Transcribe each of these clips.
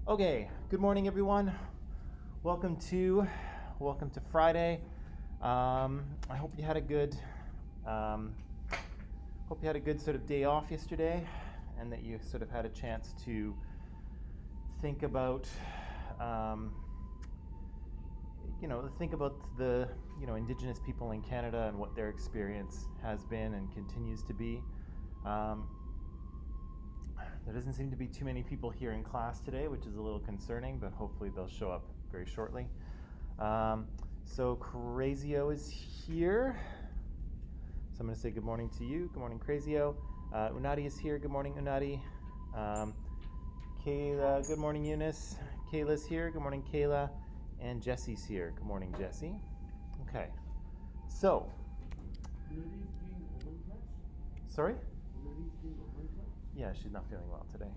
Okay, good morning, everyone. Welcome to Friday. I hope you had a good sort of day off yesterday, and that you sort of had a chance to think about the Indigenous people in Canada and what their experience has been and continues to be. There doesn't seem to be too many people here in class today, which is a little concerning, but hopefully they'll show up very shortly. So Crazio is here. So I'm going to say good morning to you. Good morning, Crazio. Unadi is here. Good morning, Unadi. Kayla, good morning, Eunice. Kayla's here. Good morning, Kayla. And Jesse's here. Good morning, Jesse. Okay. So. Sorry? Yeah, she's not feeling well today.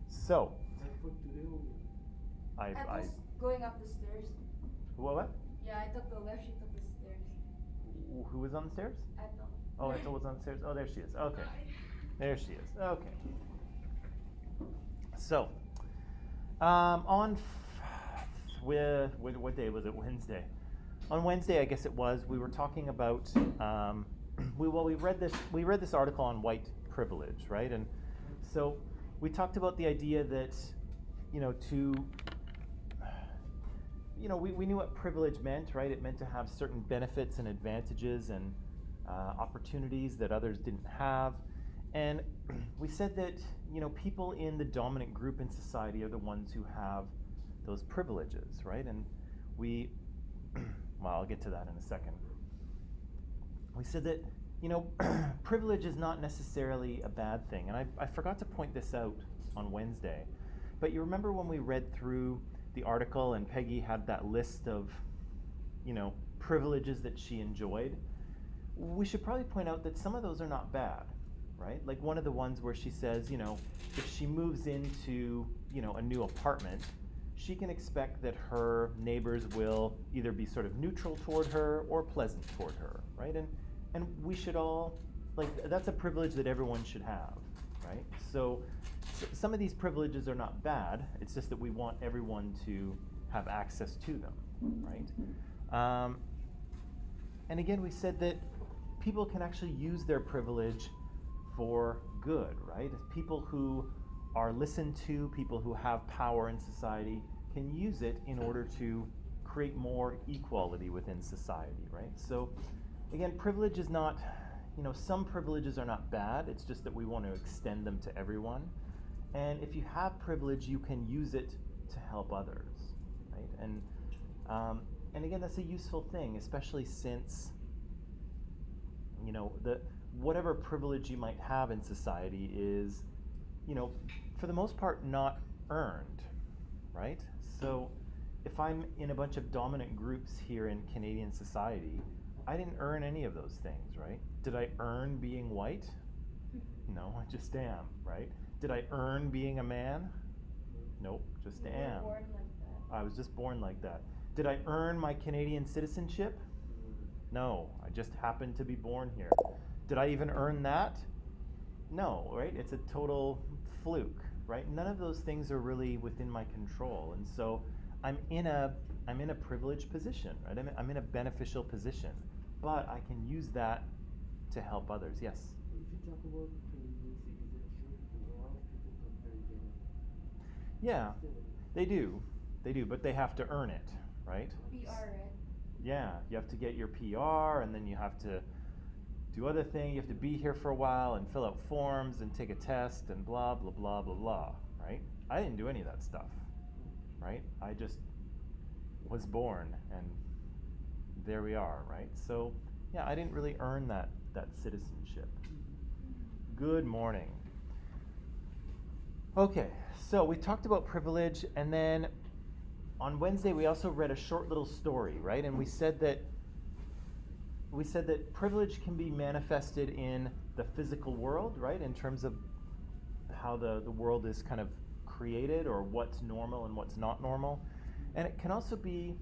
So. I was going up the stairs. What? Yeah, I took the left, she took the stairs. Who was on the stairs? Ethel. Oh, Ethel was on the stairs? Oh, there she is. Okay. There she is. Okay. So, what day was it? Wednesday. On Wednesday, I guess it was, we were talking about, we read this article on white privilege, right? And so we talked about the idea that, we knew what privilege meant, right? It meant to have certain benefits and advantages and opportunities that others didn't have. And we said that, people in the dominant group in society are the ones who have those privileges, right? And well, I'll get to that in a second. We said that, privilege is not necessarily a bad thing. And I forgot to point this out on Wednesday. But you remember when we read through the article and Peggy had that list of, privileges that she enjoyed? We should probably point out that some of those are not bad, right? Like one of the ones where she says, if she moves into, a new apartment, she can expect that her neighbors will either be sort of neutral toward her or pleasant toward her, right? And we should all, that's a privilege that everyone should have, right? So some of these privileges are not bad. It's just that we want everyone to have access to them, right? And again, we said that people can actually use their privilege for good, right? People who are listened to, people who have power in society, can use it in order to create more equality within society, right? So again, privilege is not, some privileges are not bad. It's just that we want to extend them to everyone. And if you have privilege, you can use it to help others, right? And again, that's a useful thing, especially since, whatever privilege you might have in society is, for the most part, not earned, right? So if I'm in a bunch of dominant groups here in Canadian society, I didn't earn any of those things, right? Did I earn being white? No, I just am, right? Did I earn being a man? Nope, just am. Born like that. I was just born like that. Did I earn my Canadian citizenship? No, I just happened to be born here. Did I even earn that? No, right? It's a total fluke, right? None of those things are really within my control. And so I'm in a privileged position, right? I'm in a beneficial position, but I can use that to help others. Yes? If you talk about Canadian citizenship, a lot of people compare them. Yeah, they do, but they have to earn it, right? PR, right? Yeah, you have to get your PR, and then you have to do other things. You have to be here for a while and fill out forms and take a test and blah, blah, blah, blah, blah, right? I didn't do any of that stuff, right? I just was born, and there we are, right? So, yeah, I didn't really earn that citizenship. Good morning. Okay, so we talked about privilege, and then on Wednesday we also read a short little story, right? And we said that privilege can be manifested in the physical world, right? In terms of how the world is kind of created, or what's normal and what's not normal. And it can also be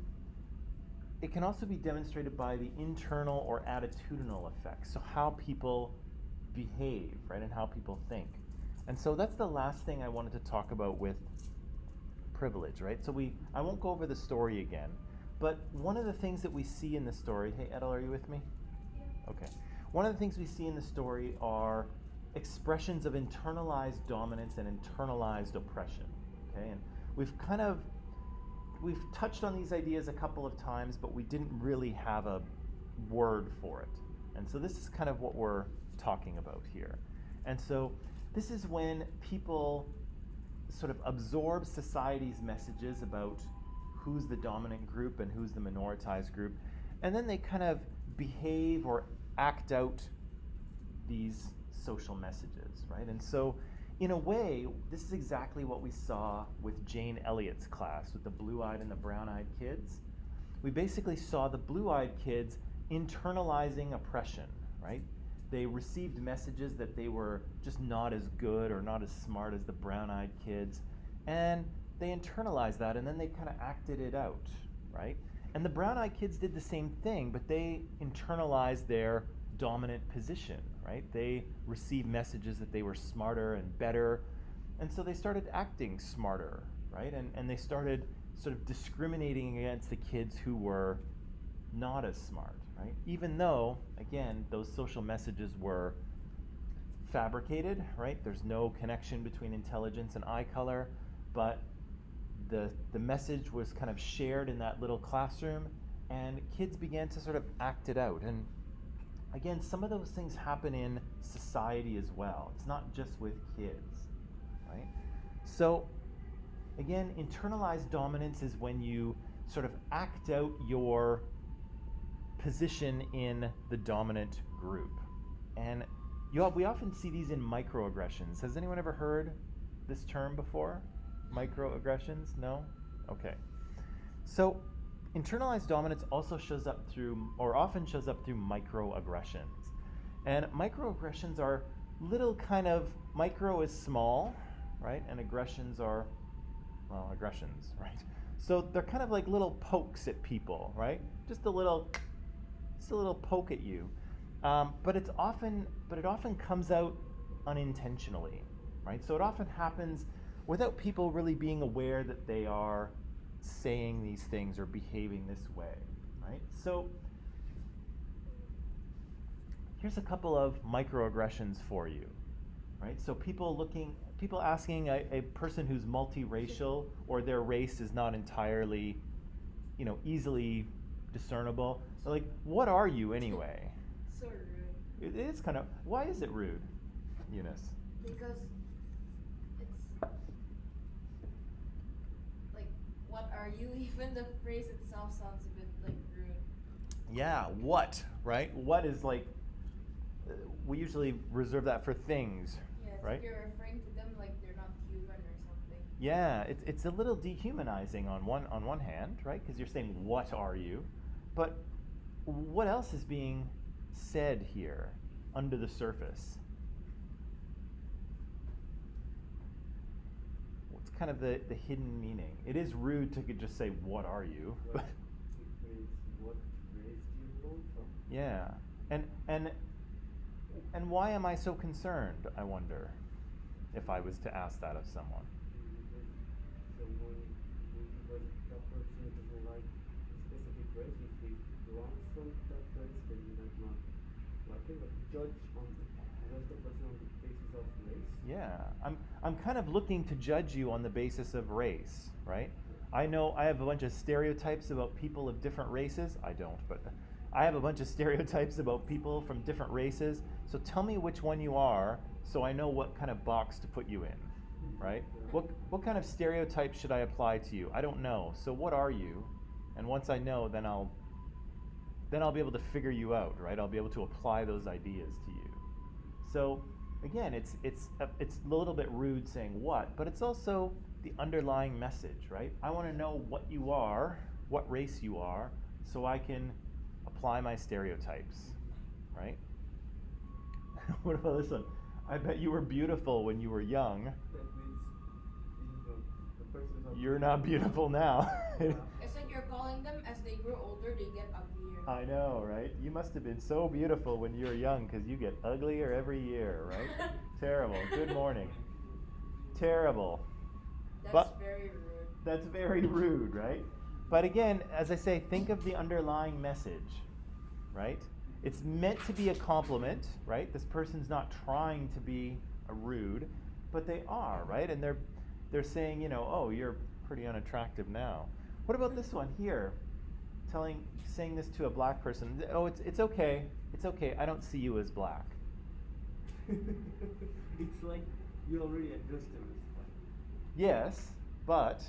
demonstrated by the internal or attitudinal effects. So how people behave, right? And how people think. And so that's the last thing I wanted to talk about with privilege, right? So I won't go over the story again, but one of the things that we see in the story, hey Edel, are you with me? Yeah. Okay. One of the things we see in the story are expressions of internalized dominance and internalized oppression, okay? And we've touched on these ideas a couple of times, but we didn't really have a word for it. And so this is kind of what we're talking about here. And so this is when people sort of absorb society's messages about who's the dominant group and who's the minoritized group, and then they kind of behave or act out these social messages, right? And so in a way, this is exactly what we saw with Jane Elliott's class with the blue-eyed and the brown-eyed kids. We basically saw the blue-eyed kids internalizing oppression, right? They received messages that they were just not as good or not as smart as the brown-eyed kids, and they internalized that, and then they kind of acted it out, right? And the brown-eyed kids did the same thing, but they internalized their dominant position, right? They received messages that they were smarter and better, and so they started acting smarter, right? And they started sort of discriminating against the kids who were not as smart, right? Even though, again, those social messages were fabricated, right? There's no connection between intelligence and eye color, but the message was kind of shared in that little classroom, and kids began to sort of act it out. And again, some of those things happen in society as well. It's not just with kids, right? So again, internalized dominance is when you sort of act out your position in the dominant group. And we often see these in microaggressions. Has anyone ever heard this term before? Microaggressions? No? Okay. So internalized dominance also shows up through, or often shows up through microaggressions. And microaggressions are little kind of, micro is small, right? And aggressions are, well, aggressions, right? So they're kind of like little pokes at people, right? Just a little poke at you. But it often comes out unintentionally, right? So it often happens without people really being aware that they are saying these things or behaving this way, right? So here's a couple of microaggressions for you, right? So people asking a person who's multiracial or their race is not entirely, easily discernible. They're like, what are you anyway? So rude. It is kind of, why is it rude, Eunice? Because it's like, what are you? Even the phrase itself sounds a bit like rude. Yeah, what, right? What is like, we usually reserve that for things, Yeah, it's right? like you're referring to them like they're not human or something. Yeah, it's a little dehumanizing on one hand, right? Because you're saying, what are you? But what else is being said here under the surface? What's kind of the hidden meaning? It is rude to just say, what are you? What it means, what race do you belong from? Yeah, and why am I so concerned, I wonder, if I was to ask that of someone? Someone because that person doesn't like a specific race, if he belongs from that race, then you might not like it, but judge the person on the basis of race. Yeah, I'm kind of looking to judge you on the basis of race, right? I know I have a bunch of stereotypes about people of different races. I don't, but I have a bunch of stereotypes about people from different races. So tell me which one you are, so I know what kind of box to put you in, right? What kind of stereotype should I apply to you? I don't know. So what are you? And once I know, then I'll be able to figure you out, right? I'll be able to apply those ideas to you. So again, it's a little bit rude saying what, but it's also the underlying message, right? I want to know what you are, what race you are, so I can apply my stereotypes, right? What about this one? I bet you were beautiful when you were young. That means the person is not You're not beautiful now. It's like you're calling them as they grow older, they get uglier. I know, right? You must have been so beautiful when you were young, because you get uglier every year, right? Terrible. Good morning. Terrible. That's But very rude. that's very rude, right? But again, as I say, think of the underlying message, right? It's meant to be a compliment, right? This person's not trying to be a rude, but they are, right? And they're saying, oh, you're pretty unattractive now. What about this one here? Saying this to a black person. Oh, it's okay. It's okay. I don't see you as black. It's like you already addressed them as black. Yes, but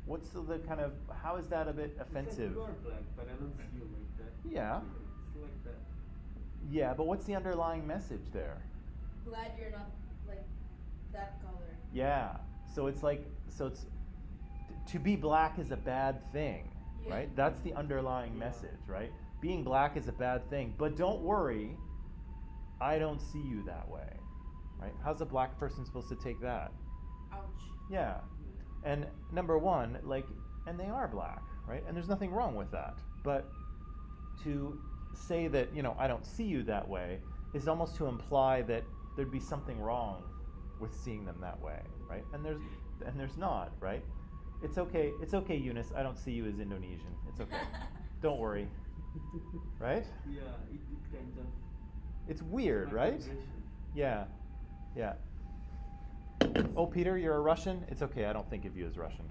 what's the kind of, how is that a bit It's like, offensive? you are black, but I don't see you like that. Yeah. It's like that. Yeah, but what's the underlying message there? Glad you're not like that color. Yeah. So it's to be black is a bad thing, Yeah. right? That's the underlying Yeah. message, right? Being black is a bad thing, but don't worry, I don't see you that way, right? How's a black person supposed to take that? Ouch. Yeah. And number one, and they are black, right? And there's nothing wrong with that. But to say that, I don't see you that way is almost to imply that there'd be something wrong with seeing them that way, right? And there's not, right? It's okay, Eunice, I don't see you as Indonesian. It's okay. Don't worry. Right? Yeah, it kind of. It's weird, right? microaggression. Yeah. Yeah. Oh, Peter, you're a Russian? It's okay, I don't think of you as Russian.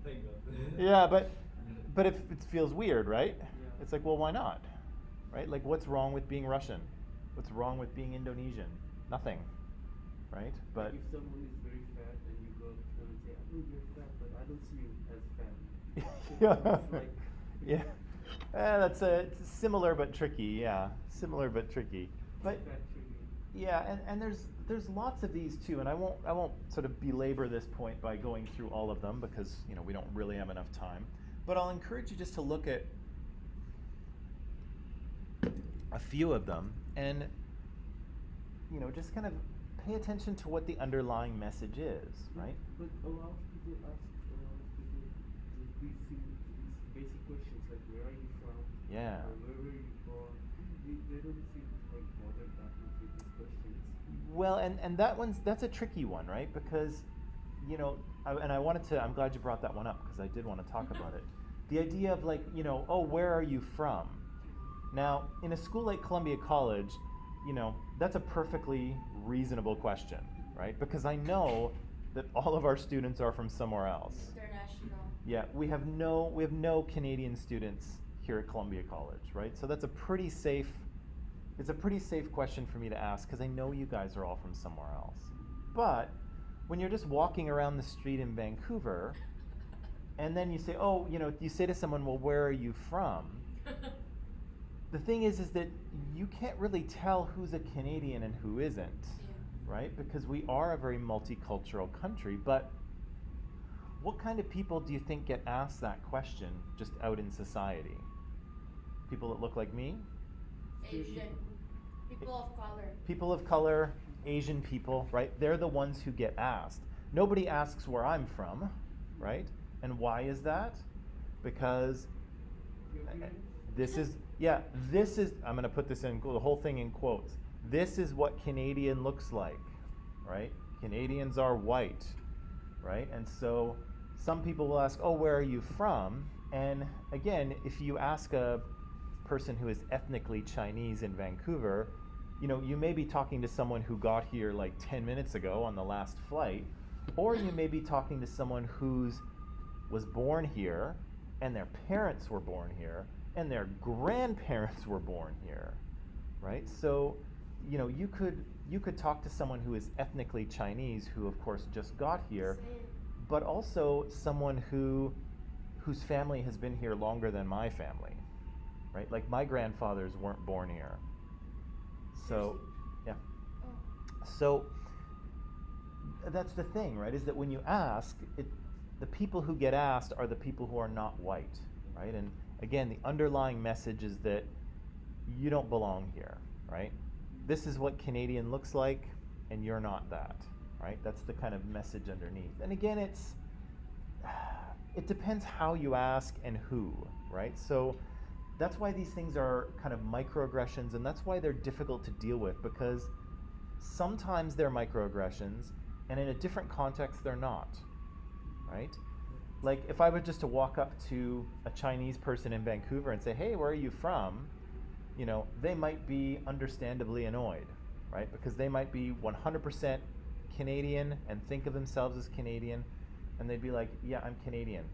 Thank God. Yeah, but if it feels weird, right? Yeah. It's like, well, why not? Right? Like, what's wrong with being Russian? What's wrong with being Indonesian? Nothing. Right? But if someone is very fat and you go up to them and say, "Oh, you're fat, but I don't see you as fat." yeah. It's like, Yeah. That's it's similar but tricky. Yeah, similar but tricky. But fat tricky. yeah, and there's lots of these too, and I won't sort of belabor this point by going through all of them because we don't really have enough time. But I'll encourage you just to look at a few of them and just kind of pay attention to what the underlying message is, right? But a lot of people ask these basic questions like, where are you from? Yeah. Or where were you born? They don't seem like bothered that much with these questions. Well, and that's a tricky one, right? Because, I'm glad you brought that one up because I did want to talk about it. The idea of oh, where are you from? Now, in a school like Columbia College, that's a perfectly reasonable question, right? Because I know that all of our students are from somewhere else. International. Yeah, we have no Canadian students here at Columbia College, right? So it's a pretty safe question for me to ask because I know you guys are all from somewhere else. But when you're just walking around the street in Vancouver, and then you say, oh, you say to someone, well, where are you from? The thing is that you can't really tell who's a Canadian and who isn't, right? Because we are a very multicultural country, but what kind of people do you think get asked that question just out in society? People that look like me? Asian. People of color. People of color, Asian people, right? They're the ones who get asked. Nobody asks where I'm from, right? And why is that? Because this is, I'm going to put this in, the whole thing in quotes. This is what Canadian looks like, right? Canadians are white, right? And so some people will ask, oh, where are you from? And again, if you ask a person who is ethnically Chinese in Vancouver, you may be talking to someone who got here like 10 minutes ago on the last flight, or you may be talking to someone was born here, and their parents were born here, and their grandparents were born here, right? So, you could talk to someone who is ethnically Chinese, who of course just got here, Same. but also someone whose family has been here longer than my family, right? Like my grandfathers weren't born here. So, yeah. Oh. So that's the thing, right? Is that when you ask, the people who get asked are the people who are not white, right? And again, the underlying message is that you don't belong here, right? This is what Canadian looks like, and you're not that, right? That's the kind of message underneath. And again, it depends how you ask and who, right? So that's why these things are kind of microaggressions, and that's why they're difficult to deal with, because sometimes they're microaggressions, and in a different context they're not, right? Like if I were just to walk up to a Chinese person in Vancouver and say, hey, where are you from? You know, they might be understandably annoyed, right? Because they might be 100% Canadian and think of themselves as Canadian, and they'd be like, yeah, I'm Canadian.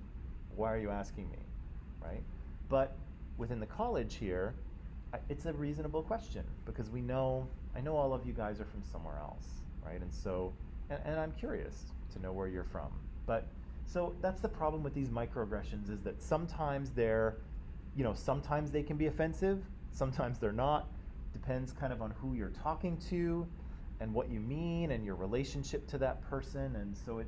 Why are you asking me, right? But within the college here, it's a reasonable question because I know all of you guys are from somewhere else, right? And so, and I'm curious to know where you're from. But so that's the problem with these microaggressions is that sometimes sometimes they can be offensive, sometimes they're not. Depends kind of on who you're talking to and what you mean and your relationship to that person. And so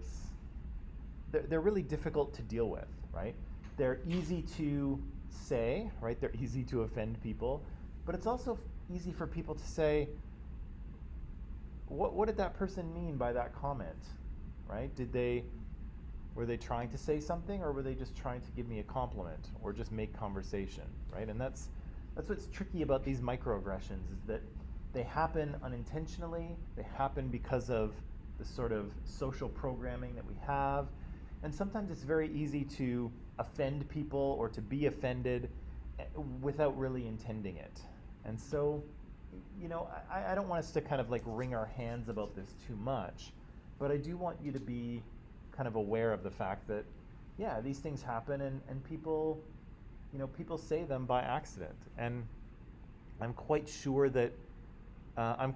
they're really difficult to deal with, right? They're easy to say, right? They're easy to offend people, but it's also easy for people to say, what did that person mean by that comment, right? Were they trying to say something, or were they just trying to give me a compliment or just make conversation, right? And that's what's tricky about these microaggressions is that they happen unintentionally, they happen because of the sort of social programming that we have, and sometimes it's very easy to offend people or to be offended without really intending it. And so, I don't want us to kind of like wring our hands about this too much, but I do want you to be kind of aware of the fact that, yeah, these things happen and people, people say them by accident. And I'm quite sure that I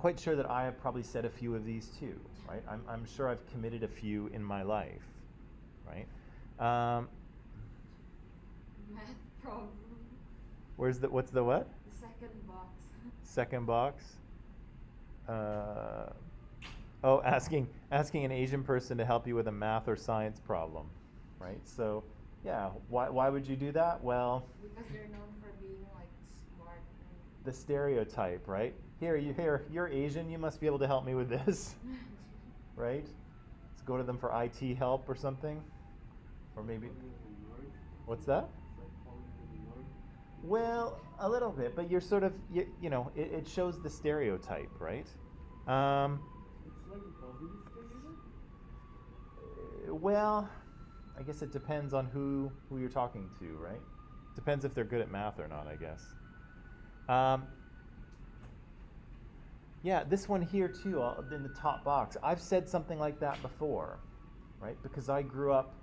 have probably said a few of these too, right? I'm sure I've committed a few in my life, right? Math problem. What's the what? The second box. Second box. Asking an Asian person to help you with a math or science problem, right? So, yeah, why would you do that? Well, Because they're known for being like smart. the stereotype, right? You're Asian, you must be able to help me with this, right? Let's go to them for IT help or something, or maybe. What's that? Well, a little bit, but you're sort of, it shows the stereotype, right? It's like a positive stereotype? Well, I guess it depends on who you're talking to, right? Depends if they're good at math or not, I guess. Yeah, this one here too, in the top box. I've said something like that before, right? Because I grew up,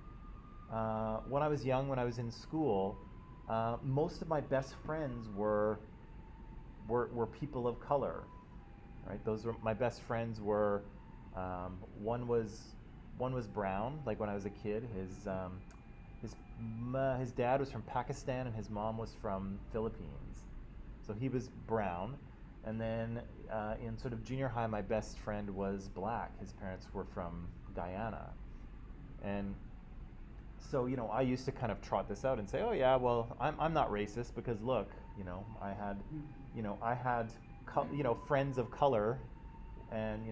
when I was young, when I was in school, most of my best friends were people of color, right? My best friends were, one was brown, like when I was a kid. His dad was from Pakistan and his mom was from Philippines, so he was brown. And then in sort of junior high, my best friend was black. His parents were from Guyana, and so I used to kind of trot this out and say, oh yeah, well I'm not racist because look, I had friends of color, and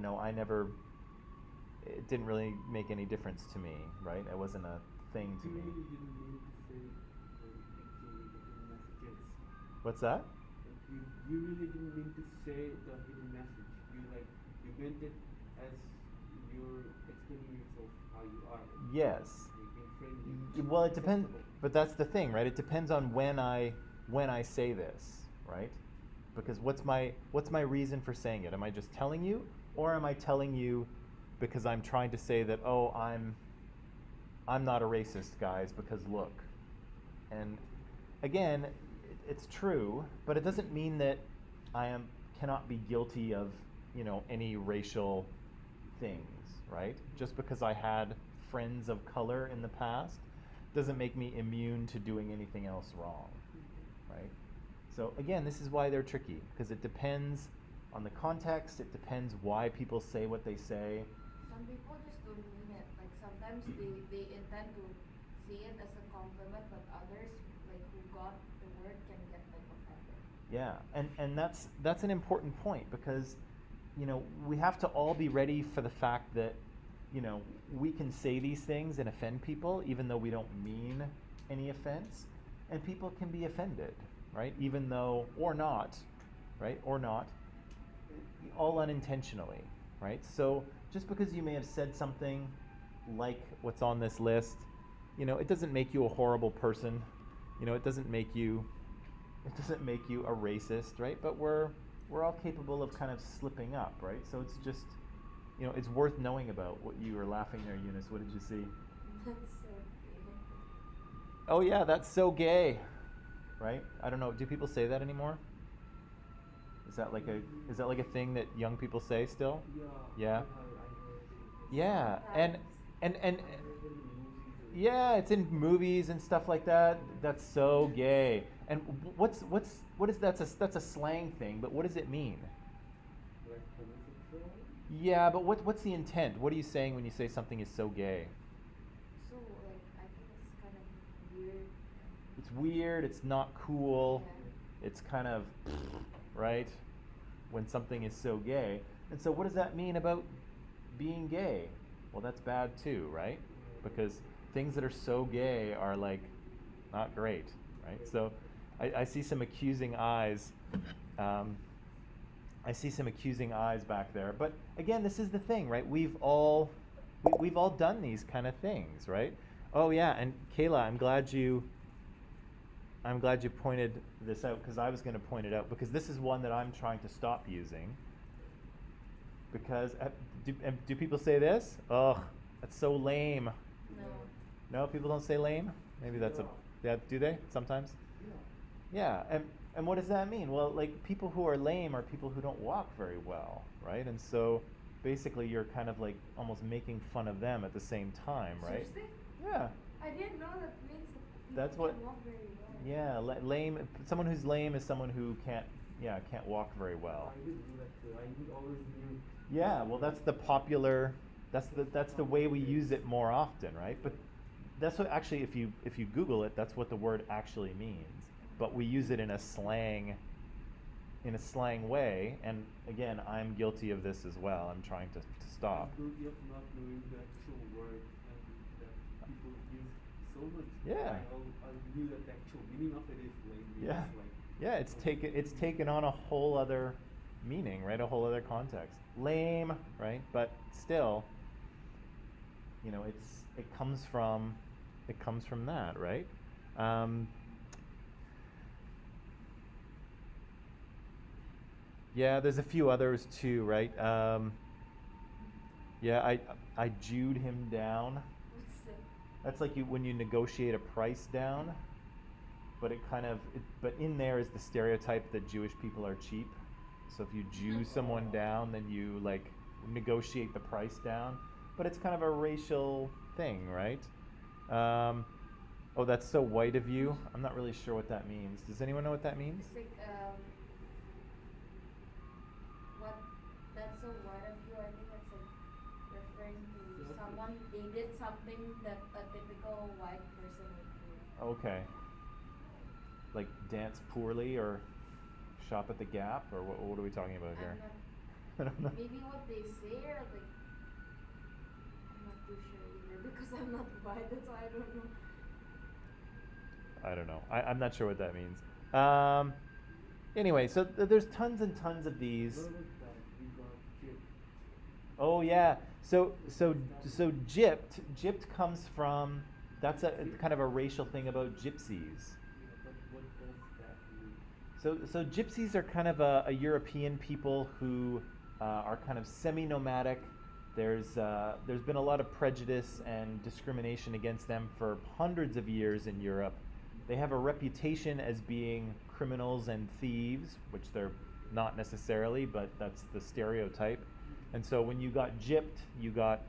it didn't really make any difference to me, right? It wasn't a thing to me. You really didn't mean to say the hidden messages. What's that? You really didn't mean to say the hidden message. You meant it as you're explaining yourself how you are. Yes. You're being friendly. Well, it depends, but that's the thing, right? It depends on when I say this, right? Because what's my reason for saying it? Am I just telling you, or am I telling you because I'm trying to say that, oh, I'm not a racist, guys, because look. And again, it's true, but it doesn't mean that I cannot be guilty of, any racial things, right? Just because I had friends of color in the past doesn't make me immune to doing anything else wrong, right? So again, this is why they're tricky, because it depends on the context, it depends why people say what they say. Some people just don't mean it. Like sometimes they intend to see it as a compliment, but others like who got the word can get like offended. Yeah, and that's an important point, because we have to all be ready for the fact that we can say these things and offend people even though we don't mean any offense, and people can be offended, right? Even though, or not, right? Or not, all unintentionally, right? So just because you may have said something like what's on this list, it doesn't make you a horrible person. It doesn't make you a racist, right? But we're all capable of kind of slipping up, right? So it's just, it's worth knowing about. What you were laughing there, Eunice. What did you see? That's so gay. Oh yeah, that's so gay, right? I don't know. Do people say that anymore? Is that like a thing that young people say still? Yeah. Yeah, and yeah, it's in movies and stuff like that. That's so gay. And what is that? That's a slang thing. But what does it mean? Like homosexual? Yeah, but what's the intent? What are you saying when you say something is so gay? So like I think it's kind of weird. It's weird. It's not cool. Yeah. It's kind of right when something is so gay. And so, what does that mean about being gay? Well, that's bad too, right? Because things that are so gay are like not great, right? So I see some accusing eyes. I see some accusing eyes back there. But again, this is the thing, right? We've all done these kind of things, right? Oh yeah, and Kayla, I'm glad you pointed this out, because I was going to point it out, because this is one that I'm trying to stop using. Because do people say this? Ugh, that's so lame. No. No, people don't say lame? Maybe that's yeah, do they sometimes? Yeah, and what does that mean? Well, like, people who are lame are people who don't walk very well, right? And so basically you're kind of like almost making fun of them at the same time, right? Seriously? Yeah. I didn't know that means that people That's what- can walk very well. Yeah, lame. Someone who's lame is someone who can't walk very well. I would do that too. I would always knew. Yeah, well, that's the popular. That's the way we use it more often, right? But that's what actually, if you Google it, that's what the word actually means. But we use it in a slang way, and again, I'm guilty of this as well. I'm trying to stop. I'm guilty of not knowing the actual word and that people use so much. Yeah. I knew that the actual meaning of it is lame. Yeah. It's like, Yeah, it's taken on a whole other meaning, right? A whole other context. Lame, right? But still, it comes from that, right? Yeah, there's a few others too, right? Yeah, I Jewed him down. What's that? That's like when you negotiate a price down, but but in there is the stereotype that Jewish people are cheap. So if you Jew someone down, then you like negotiate the price down. But it's kind of a racial thing, right? Oh, that's so white of you. I'm not really sure what that means. Does anyone know what that means? It's like what that's so white of you. I think it's like referring to someone they did something that a typical white person would do. Okay. Like dance poorly or shop at the Gap, or what are we talking about here? I don't know. Maybe what they say, or like I'm not too sure either because I'm not white. That's why I don't know. I don't know. I'm not sure what that means. Anyway, so there's tons and tons of these. what was that? We got chipped. Oh yeah. So gypped comes from, that's a kind of a racial thing about gypsies. Yeah, but what does that mean? So gypsies are kind of a European people who are kind of semi-nomadic. There's been a lot of prejudice and discrimination against them for hundreds of years in Europe. They have a reputation as being criminals and thieves, which they're not necessarily, but that's the stereotype. And so when you got gypped, you got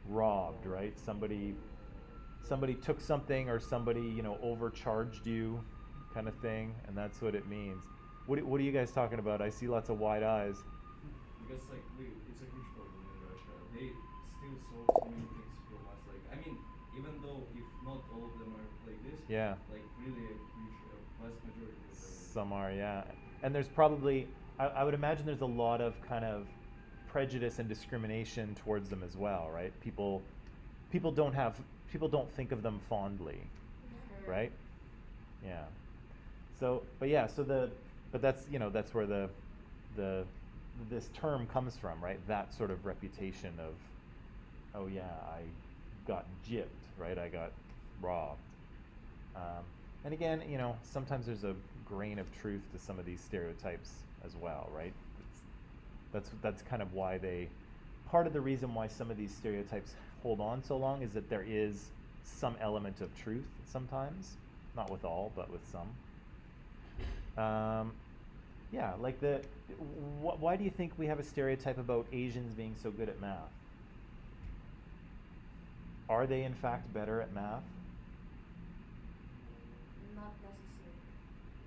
robbed, right? Somebody took something, or somebody, overcharged you, kind of thing, and that's what it means. What are you guys talking about? I see lots of wide eyes. Because it's a huge problem in Russia. They steal so many things from us. Like, I mean, even though if not all of them are like this, Yeah. like really a huge vast majority of them. Some are, yeah. And there's probably, I would imagine there's a lot of kind of prejudice and discrimination towards them as well, right? People don't think of them fondly, Sure. right? Yeah. So, but that's, that's where the this term comes from, right? That sort of reputation of, oh yeah, I got gypped, right? I got robbed. And again, sometimes there's a grain of truth to some of these stereotypes as well, right? That's kind of why part of the reason why some of these stereotypes hold on so long is that there is some element of truth sometimes, not with all, but with some. Yeah, like why do you think we have a stereotype about Asians being so good at math? Are they in fact better at math? Not necessarily.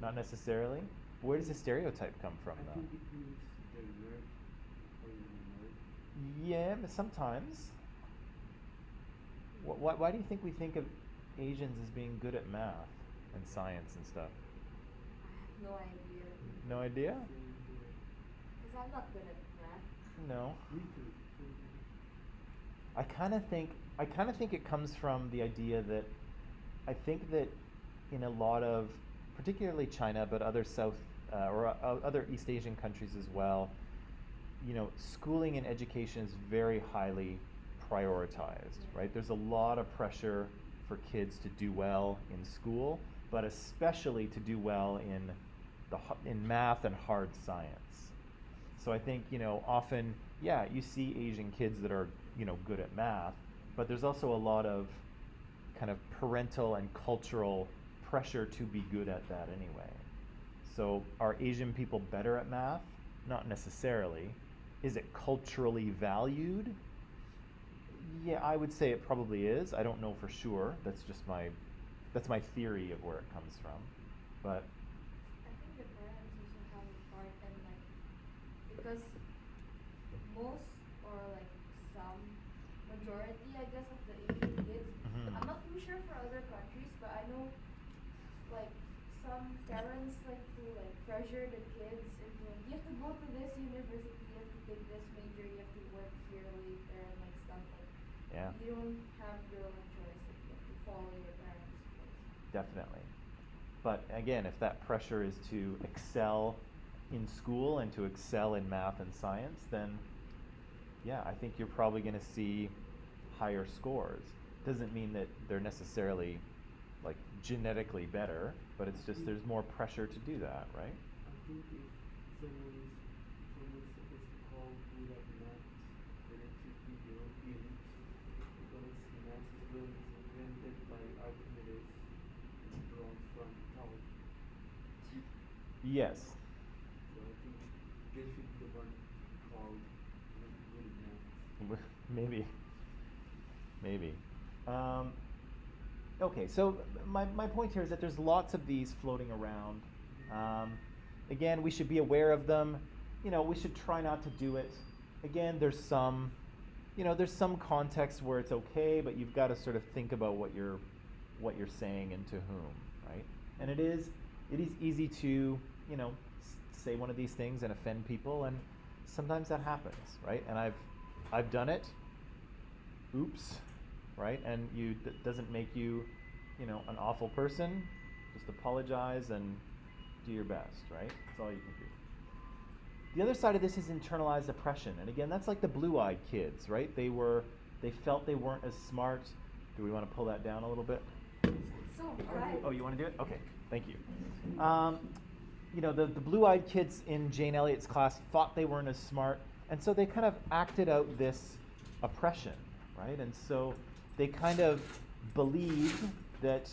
Not necessarily? Where does the stereotype come from, I though? think it means they're nerd or you're a nerd. Yeah, but sometimes. Why do you think we think of Asians as being good at math and science and stuff? I have no idea. No idea? Because I'm not good at math. No. Me too. I kind of think it comes from the idea that I think that in a lot of, particularly China, but other other East Asian countries as well, schooling and education is very highly prioritized, right? There's a lot of pressure for kids to do well in school, but especially to do well in math and hard science. So I think, often, yeah, you see Asian kids that are, good at math, but there's also a lot of kind of parental and cultural pressure to be good at that anyway. So are Asian people better at math? Not necessarily. Is it culturally valued? Yeah, I would say it probably is. I don't know for sure. That's my theory of where it comes from. But I think the parents also have a part in because most or some majority, I guess, of the Asian kids. Mhm. I'm not too sure for other countries, but I know some parents to pressure the kids into you have to go to this university, you have to take this major, you have to work here later and stuff yeah, you don't have your own choice, you have to follow your parents' choice. definitely. But again, if that pressure is to excel in school and to excel in math and science, then yeah, I think you're probably going to see higher scores. Doesn't mean that they're necessarily genetically better, but it's just there's more pressure to do that, right? I think if someone's supposed to call good at math, then it should be Europeans, because math is invented by Archimedes and brought from Italy. Yes. So I think they should be the one called good at math. Maybe. Okay, so my point here is that there's lots of these floating around. Again, we should be aware of them. We should try not to do it. Again, there's some context where it's okay, but you've got to sort of think about what you're saying and to whom, right? And it is easy to say one of these things and offend people, and sometimes that happens, right? And I've done it. Oops. Right? And doesn't make you, an awful person. Just apologize and do your best, right? That's all you can do. The other side of this is internalized oppression. And again, that's like the blue-eyed kids, right? They felt they weren't as smart. Do we want to pull that down a little bit? So bright. Oh, you want to do it? Okay, thank you. The blue-eyed kids in Jane Elliott's class thought they weren't as smart, and so they kind of acted out this oppression, right? And so they kind of believed that,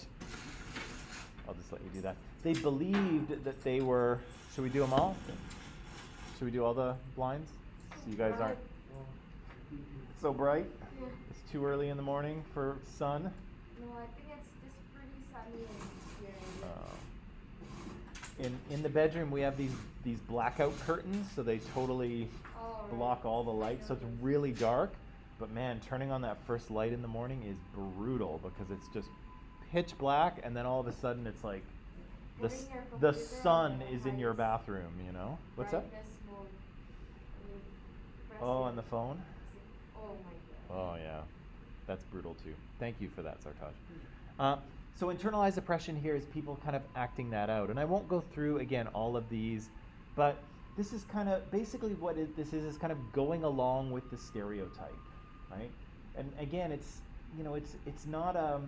I'll just let you do that. They believed that they were, should we do them all? Should we do all the blinds? So you guys aren't so bright? Yeah. It's too early in the morning for sun? No, I think it's just pretty sunny here. In the bedroom, we have these blackout curtains, so they totally block all the light, so it's really dark. But man, turning on that first light in the morning is brutal because it's just pitch black, and then all of a sudden it's like the sun is in your bathroom, What's up? Brightness mode. When you press Oh, it. on the phone? Oh my god. Oh yeah, that's brutal too. Thank you for that, Sartaj. So internalized oppression here is people kind of acting that out, and I won't go through again all of these, but this is kind of basically what this is kind of going along with the stereotype, right? And again, it's not a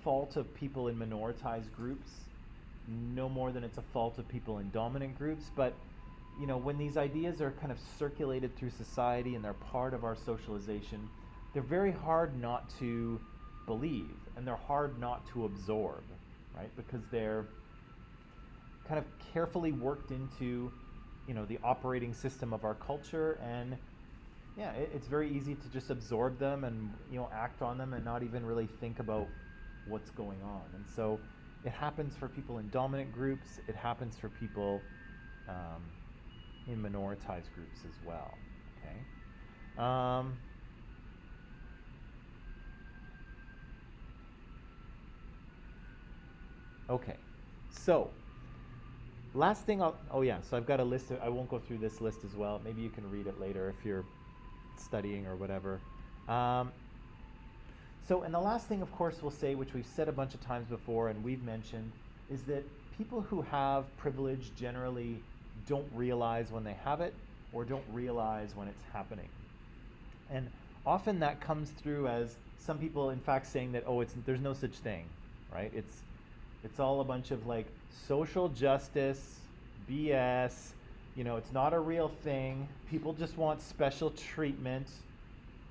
fault of people in minoritized groups, no more than it's a fault of people in dominant groups. But when these ideas are kind of circulated through society and they're part of our socialization, they're very hard not to believe, and they're hard not to absorb, right? Because they're kind of carefully worked into the operating system of our culture, and yeah, it's very easy to just absorb them and act on them and not even really think about what's going on. And so it happens for people in dominant groups, it happens for people in minoritized groups as well. Okay. Okay, so last thing so I've got a list I won't go through this list as well. Maybe you can read it later if you're studying or whatever. And the last thing, of course, we'll say, which we've said a bunch of times before and we've mentioned, is that people who have privilege generally don't realize when they have it or don't realize when it's happening. And often that comes through as some people, in fact, saying that, there's no such thing, right? It's all a bunch of like social justice, BS, it's not a real thing. People just want special treatment,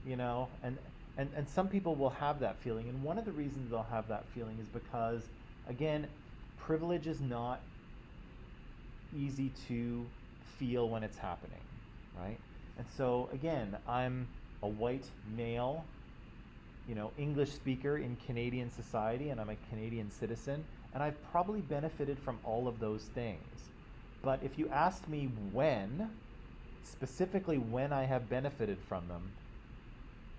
and some people will have that feeling. And one of the reasons they'll have that feeling is because, again, privilege is not easy to feel when it's happening, right? And so, again, I'm a white male, English speaker in Canadian society, and I'm a Canadian citizen, and I've probably benefited from all of those things. But if you asked me specifically when I have benefited from them,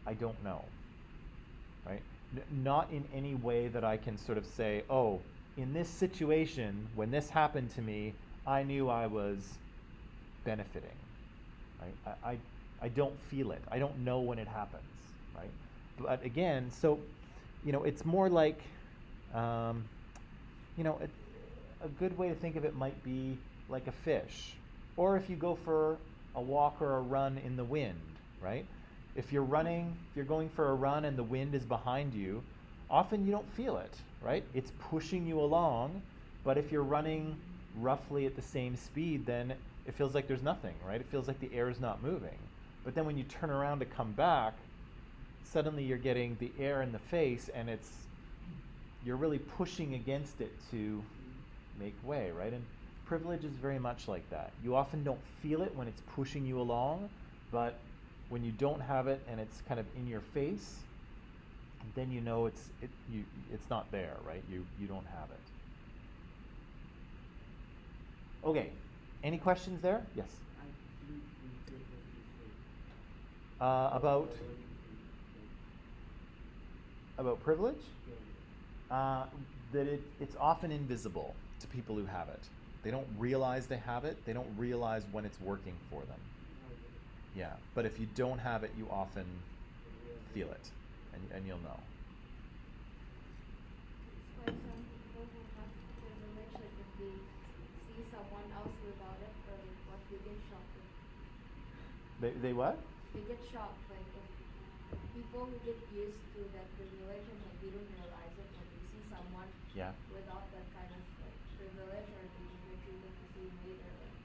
I don't know, right? Not in any way that I can sort of say, in this situation, when this happened to me, I knew I was benefiting, right? I don't feel it. I don't know when it happens, right? But again, so, it's more like, a good way to think of it might be like a fish. Or if you go for a walk or a run in the wind, right? If you're going for a run and the wind is behind you, often you don't feel it, right? It's pushing you along, but if you're running roughly at the same speed, then it feels like there's nothing, right? It feels like the air is not moving. But then when you turn around to come back, suddenly you're getting the air in the face, and you're really pushing against it to make way, right? And privilege is very much like that. You often don't feel it when it's pushing you along, but when you don't have it and it's kind of in your face, then it's not there, right? You don't have it. Okay, any questions there? Yes. About privilege? That it's often invisible to people who have it. They don't realize they have it. They don't realize when it's working for them. Yeah, but if you don't have it, you often feel it, and you'll know. It's why some people who have privilege, like if they see someone else without it, or like what, they get shocked. They what? They get shocked, like if people who get used to that privilege and like they don't realize it when they see someone without that kind of like privilege, or they don't get treated the same way, they're like,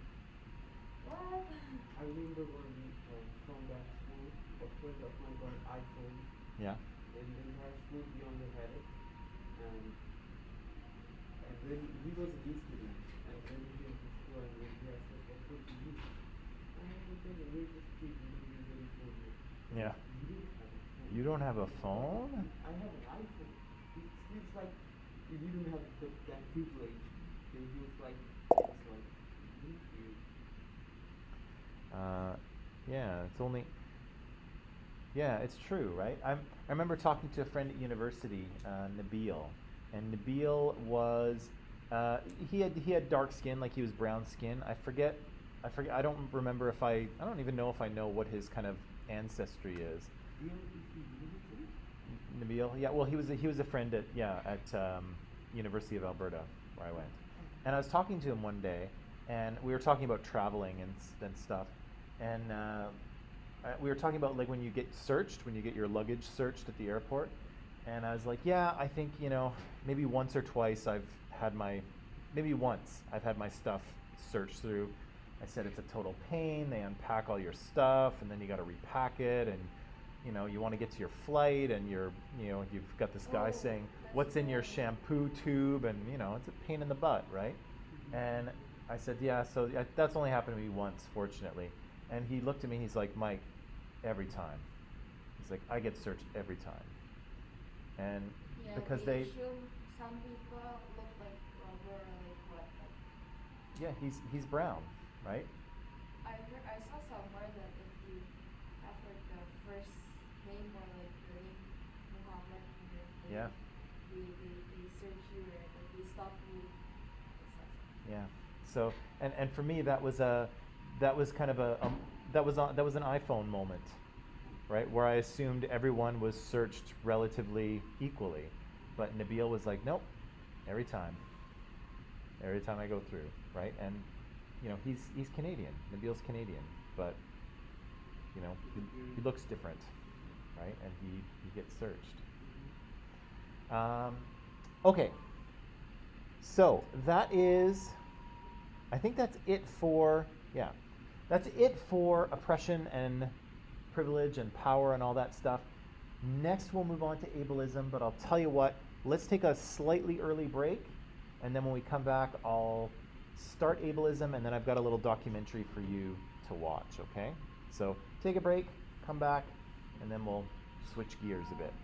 what? I remember when we from that school, a friend of mine got an iPhone. Yeah. And in her school we only had it, and then he was a B student, and then he came to school and when he asked us what phone to use, and I said, we're just kids, we don't use any phone here. Yeah. You don't have a You don't have a phone. phone? I have an iPhone. It seems like you didn't have that privilege. And he was like, thank you. It's true, right? I remember talking to a friend at university, Nabil, and Nabil was he had dark skin, like he was brown skin. I forget. I don't remember I don't even know if I know what his kind of ancestry is. Nabil, yeah. Well, he was a friend at University of Alberta, where I went, and I was talking to him one day, and we were talking about traveling and stuff, and we were talking about like when you get searched, when you get your luggage searched at the airport, and I was like, yeah, I think maybe once or twice had my, maybe once I've had my stuff searched through. I said it's a total pain. They unpack all your stuff, and then you got to repack it, and you want to get to your flight, and you've got this guy Oh, saying, that's "What's in your annoying. shampoo tube?" And it's a pain in the butt, right? And I said, "Yeah." So that's only happened to me once, fortunately. And he looked at me. He's like, "Mike, every time." He's like, "I get searched every time." And Yeah, because we they, assume some people look like rubber, like what? Like, yeah, he's brown, right? I saw somewhere that if you have like the first name or like the name Muhammad in your Yeah, name, they search you, right? Like they stop you. I saw something. yeah. So and for me that was kind of that was an iPhone moment, right? Where I assumed everyone was searched relatively equally, but Nabil was like, nope, every time, every time I go through, right? And he's Canadian. Nabil's Canadian, but he looks different, right? And he gets searched. Okay, so that is, I think that's it for, yeah, that's it for oppression and privilege and power and all that stuff. Next, we'll move on to ableism, but I'll tell you what, let's take a slightly early break, and then when we come back, I'll start ableism, and then I've got a little documentary for you to watch, okay? So take a break, come back, and then we'll switch gears a bit.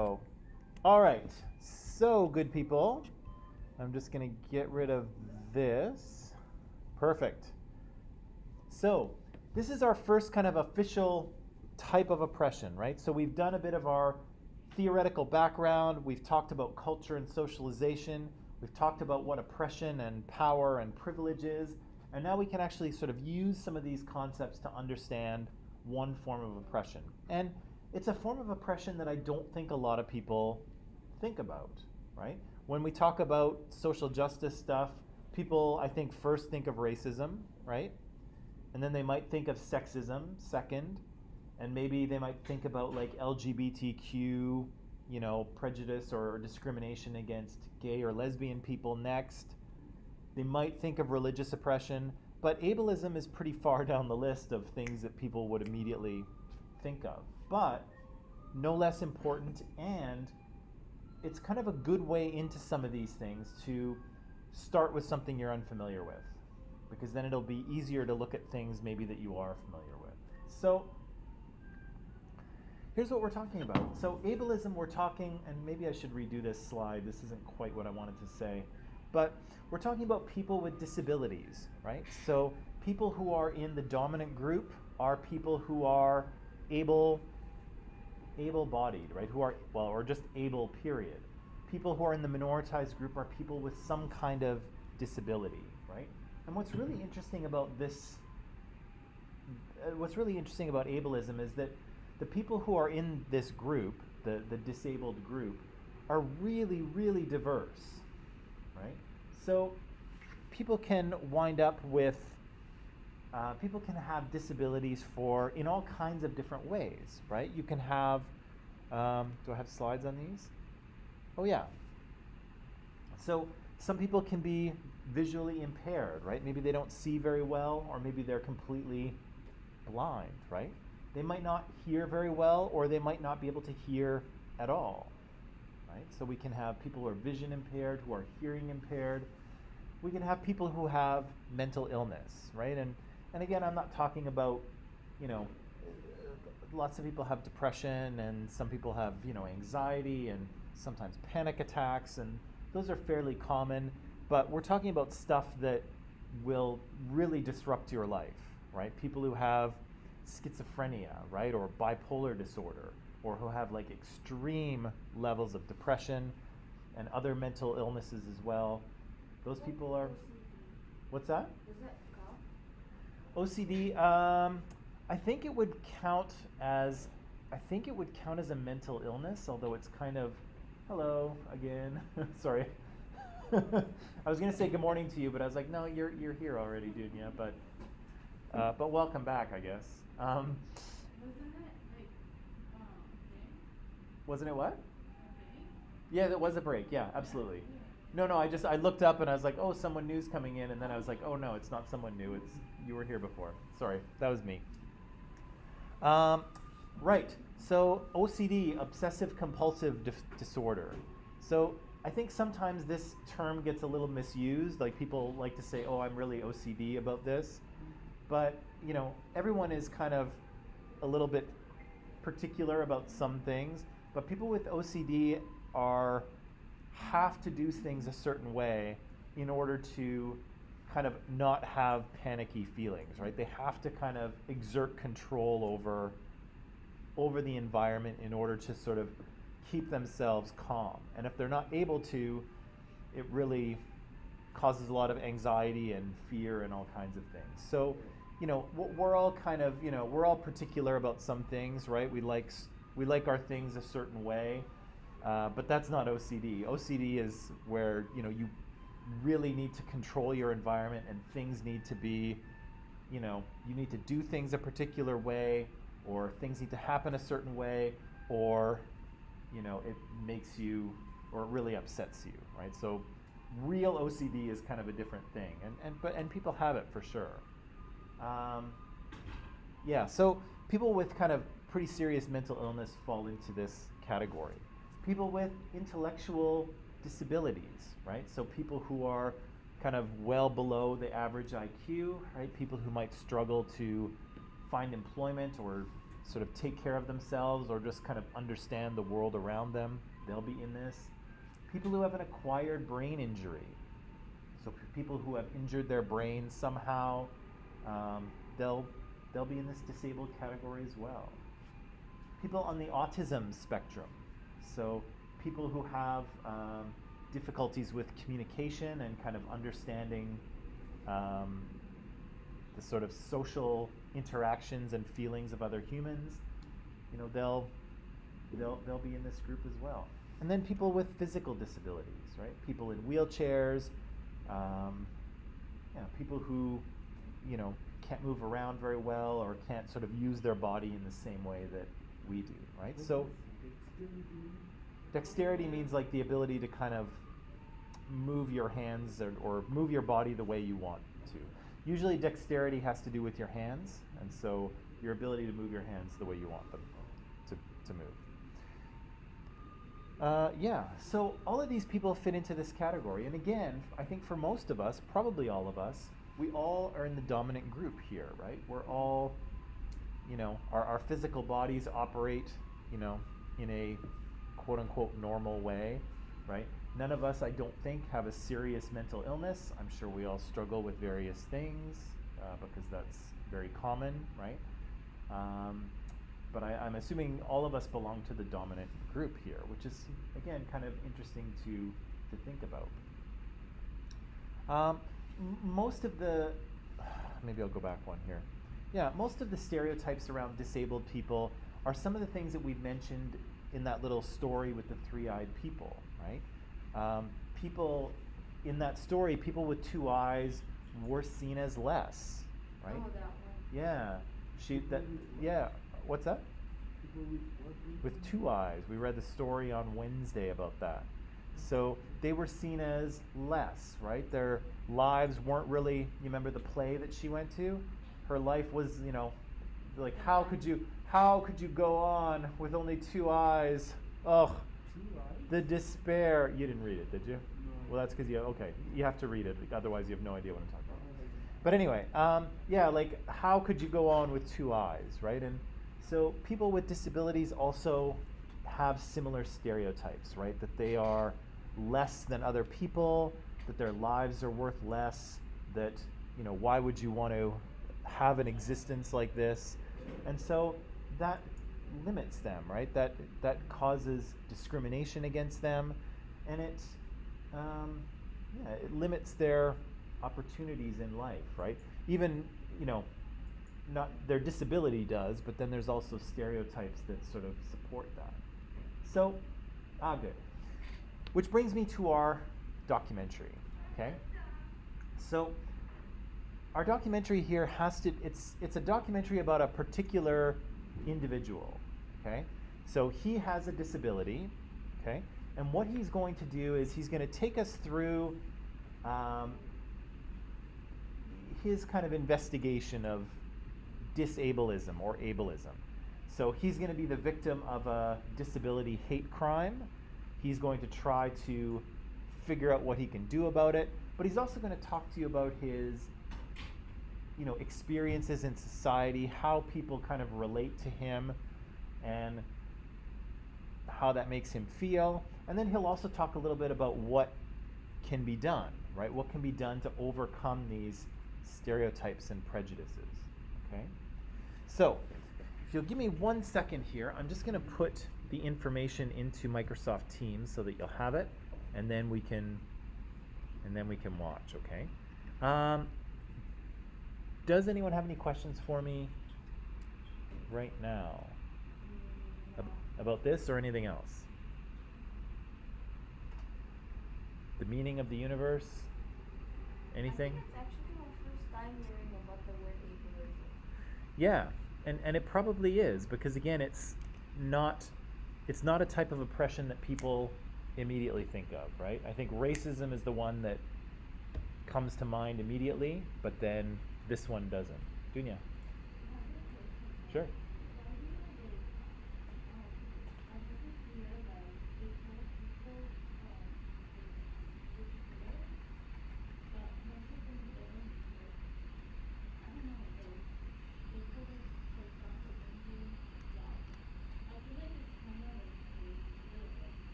Oh, all right. So, good people, I'm just going to get rid of this. Perfect. So, this is our first kind of official type of oppression, right? So, we've done a bit of our theoretical background. We've talked about culture and socialization. We've talked about what oppression and power and privilege is. And now we can actually sort of use some of these concepts to understand one form of oppression. And it's a form of oppression that I don't think a lot of people think about, right? When we talk about social justice stuff, people, I think, first think of racism, right? And then they might think of sexism second, and maybe they might think about like LGBTQ, prejudice or discrimination against gay or lesbian people next. They might think of religious oppression, but ableism is pretty far down the list of things that people would immediately think of. But no less important, and it's kind of a good way into some of these things to start with something you're unfamiliar with, because then it'll be easier to look at things maybe that you are familiar with. So here's what we're talking about. So ableism, we're talking, and maybe I should redo this slide. This isn't quite what I wanted to say. But we're talking about people with disabilities, right? So people who are in the dominant group are people who are able-bodied, right? Who are, well, or just able, period. People who are in the minoritized group are people with some kind of disability, right? And what's really interesting about this, what's really interesting about ableism is that the people who are in this group, the disabled group, are really, really diverse, right? So people can wind up with, people can have disabilities in all kinds of different ways, right? You can have, do I have slides on these? Oh yeah. So some people can be visually impaired, right? Maybe they don't see very well, or maybe they're completely blind, right? They might not hear very well, or they might not be able to hear at all, right? So we can have people who are vision impaired, who are hearing impaired. We can have people who have mental illness, right? And again, I'm not talking about, lots of people have depression, and some people have, anxiety and sometimes panic attacks, and those are fairly common, but we're talking about stuff that will really disrupt your life, right? People who have schizophrenia, right, or bipolar disorder, or who have like extreme levels of depression and other mental illnesses as well. Those people are. What's that? Does that count? OCD. I think it would count as. I think it would count as a mental illness, although it's kind of. Hello again. Sorry. I was gonna say good morning to you, but I was like, no, you're here already, dude. Yeah, but welcome back, I guess. Wasn't it like Wasn't it what? okay? Yeah, it was a break. Yeah, absolutely. No, I looked up and I was like, oh, someone new's coming in, and then I was like, oh no, it's not someone new. It's you were here before. Sorry, that was me. Right. So OCD, obsessive compulsive disorder. So I think sometimes this term gets a little misused. Like people like to say, oh, I'm really OCD about this. But, everyone is kind of a little bit particular about some things. But people with OCD have to do things a certain way in order to kind of not have panicky feelings, right? They have to kind of exert control over the environment in order to sort of keep themselves calm. And if they're not able to, it really causes a lot of anxiety and fear and all kinds of things. So, we're all kind of, we're all particular about some things, right? We like our things a certain way, but that's not OCD. OCD is where, you really need to control your environment, and things need to be, you need to do things a particular way, or things need to happen a certain way, or, it makes you, or it really upsets you, right? So real OCD is kind of a different thing, and people have it for sure. Yeah, so people with kind of pretty serious mental illness fall into this category. People with intellectual disabilities, right? So people who are kind of well below the average IQ, right? People who might struggle to find employment or sort of take care of themselves or just kind of understand the world around them, they'll be in this. People who have an acquired brain injury, so people who have injured their brain somehow, they'll be in this disabled category as well. People on the autism spectrum, so people who have difficulties with communication and kind of understanding the sort of social interactions and feelings of other humans, they'll be in this group as well. And then people with physical disabilities, right? People in wheelchairs, people who, can't move around very well or can't sort of use their body in the same way that we do, right? What So does dexterity means like the ability to kind of move your hands or move your body the way you want to. Usually dexterity has to do with your hands, and so your ability to move your hands the way you want them to move. So all of these people fit into this category. And again, I think for most of us, probably all of us, we all are in the dominant group here, right? We're all, our physical bodies operate, in a quote unquote normal way, right? None of us, I don't think, have a serious mental illness. I'm sure we all struggle with various things because that's very common, right? But I'm assuming all of us belong to the dominant group here, which is, again, kind of interesting to think about. Most of the, maybe I'll go back one here. Yeah, most of the stereotypes around disabled people are some of the things that we've mentioned in that little story with the three-eyed people, right? People in that story, people with two eyes were seen as less, right? Oh, that one. Yeah. What's that? People with what? With two eyes. We read the story on Wednesday about that. So they were seen as less, right? Their lives weren't really, you remember the play that she went to? Her life was, like how could you go on with only two eyes? Oh, Two eyes? the despair. You didn't read it, did you? No. Well, that's because you have to read it, otherwise you have no idea what I'm talking about. Oh, But anyway, like how could you go on with two eyes, right? And so people with disabilities also have similar stereotypes, right? That they are less than other people, that their lives are worth less, that, why would you want to have an existence like this? And so that limits them, right? That causes discrimination against them, and it limits their opportunities in life, right? Even, not their disability does, but then there's also stereotypes that sort of support that. So, good. Which brings me to our documentary, okay? So, our documentary here it's a documentary about a particular individual, okay? So he has a disability, okay? And what he's going to do is he's going to take us through his kind of investigation of disableism or ableism. So he's going to be the victim of a disability hate crime. He's going to try to figure out what he can do about it, but he's also going to talk to you about his experiences in society, how people kind of relate to him, and how that makes him feel. And then he'll also talk a little bit about what can be done, right? What can be done to overcome these stereotypes and prejudices, okay? So, if you'll give me 1 second here, I'm just going to put the information into Microsoft Teams so that you'll have it, and then we can watch, okay? Does anyone have any questions for me right now about this or anything else? The meaning of the universe? Anything? I think it's actually my first time hearing about the word ableism. Yeah, and it probably is, because again, it's not a type of oppression that people immediately think of, right? I think racism is the one that comes to mind immediately, but then this one doesn't. Dunya? Sure.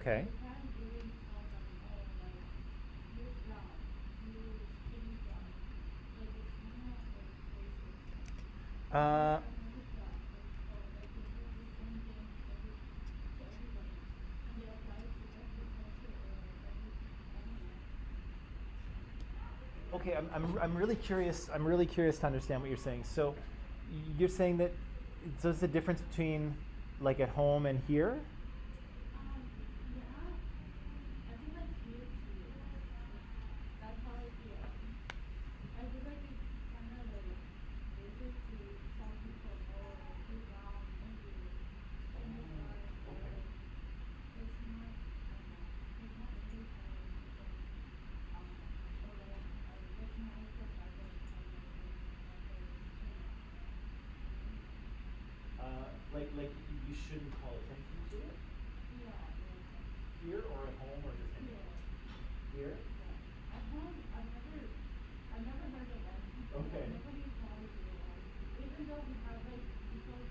Okay. You can't really tell them, oh, like, you're brown, you're skinny brown. Like, it's kind of, like, racist. Uh, You can't make it that, like, oh, like, this is the same thing to everybody. And they apply it to every culture or, like, every, I don't know. okay, I'm really curious. I'm really curious to understand what you're saying. So, you're saying that so it's the difference between like at home and here? Yeah, I feel like here too. That's how I feel. I feel like it's kind of like racist to tell people, oh, like you're brown and you're skinny black, or like it's not, I don't know, it's not really telling people, or like recognize the fact that it's not like their skin, you know? Like you shouldn't call attention to it Yeah, like here or at home or just here. here. Yeah. At home, I've never heard of that. Okay. Like, nobody calls you that. Even though we have like people of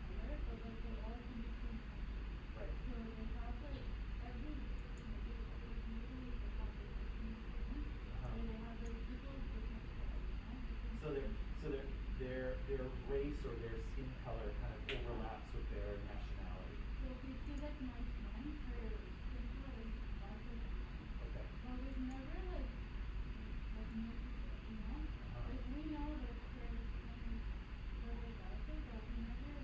color, but like they're all from the same country. Right. So they have like every like usually they have like different things. Uh-huh. Or they have like people of different color, you know? Different So their race or their skin color kind of overlaps with their nationality. So if you see like my friend, her skin color is darker than mine. Okay. But we've never like noticed it, you know? Uh-huh. Like we know that her skin is a little darker, but we never, I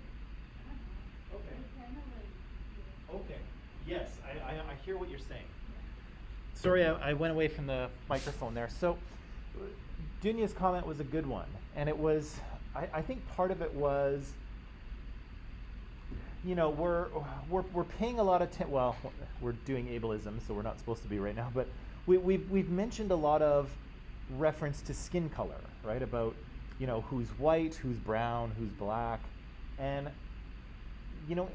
don't know. Okay. It's kind of like weird. Okay. Yes, I hear what you're saying. Yeah. Sorry, I went away from the microphone there. So, Dunya's comment was a good one, and it was, I think part of it was, you know, we're paying a lot of well, we're doing ableism, so we're not supposed to be right now, but we've mentioned a lot of reference to skin color, right? About, you know, who's white, who's brown, who's black, and you know,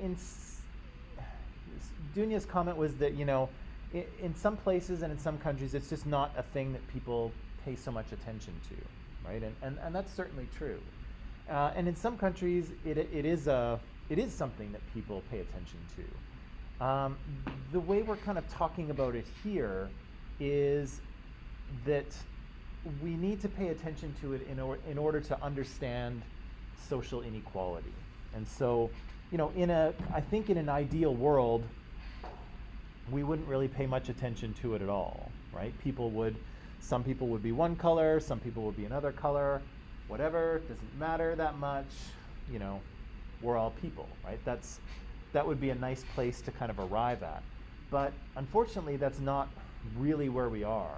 Dunya's comment was that, you know, in some places and in some countries, it's just not a thing that people pay so much attention to, right? And that's certainly true. And in some countries, it is something that people pay attention to. The way we're kind of talking about it here is that we need to pay attention to it in order to understand social inequality. And so, you know, I think in an ideal world, we wouldn't really pay much attention to it at all, right? Some people would be one color, some people would be another color, whatever, doesn't matter that much, you know, we're all people, right? That would be a nice place to kind of arrive at. But unfortunately, that's not really where we are,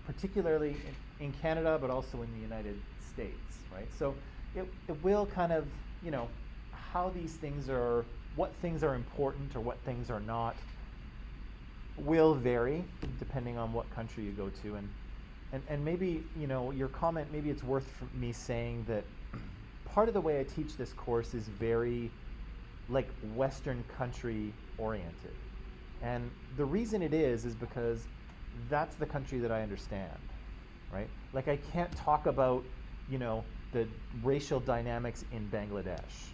particularly in Canada, but also in the United States, right? So it will kind of, you know, how these things are, what things are important or what things are not, will vary depending on what country you go to. And maybe, you know, your comment, maybe it's worth me saying that part of the way I teach this course is very like Western country oriented. And the reason it is because that's the country that I understand, right? Like I can't talk about, you know, the racial dynamics in Bangladesh,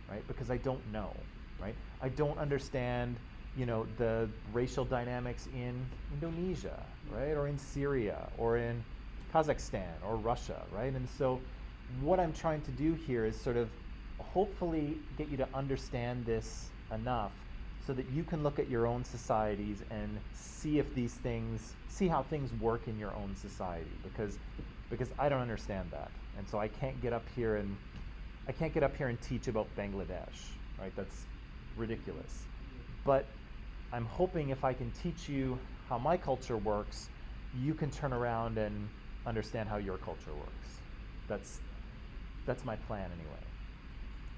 right? Because I don't know, right? I don't understand, you know, the racial dynamics in Indonesia, right? Or in Syria, or in Kazakhstan, or Russia, right? And so what I'm trying to do here is sort of hopefully get you to understand this enough so that you can look at your own societies and see how things work in your own society, because I don't understand that. And so I can't get up here and teach about Bangladesh, right? That's ridiculous. But I'm hoping if I can teach you how my culture works, you can turn around and understand how your culture works. That's my plan anyway.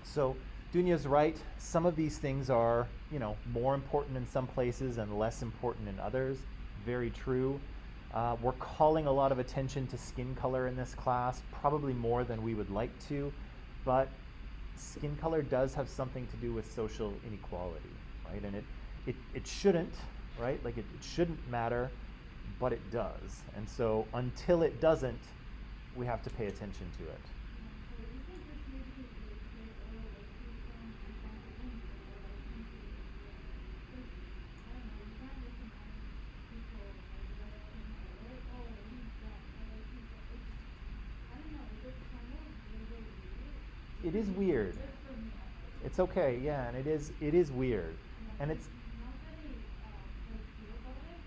So Dunya's right. Some of these things are, you know, more important in some places and less important in others. Very true. We're calling a lot of attention to skin color in this class, probably more than we would like to, but skin color does have something to do with social inequality, right? And it shouldn't, right? Like it shouldn't matter, but it does. And so until it doesn't, we have to pay attention to it. So you think this maybe is like oh, like he's from India or like into India. Because I don't it is weird. Just for me, actually. It's okay, yeah, and it is weird, Yeah, and but it's now that I like hear about it,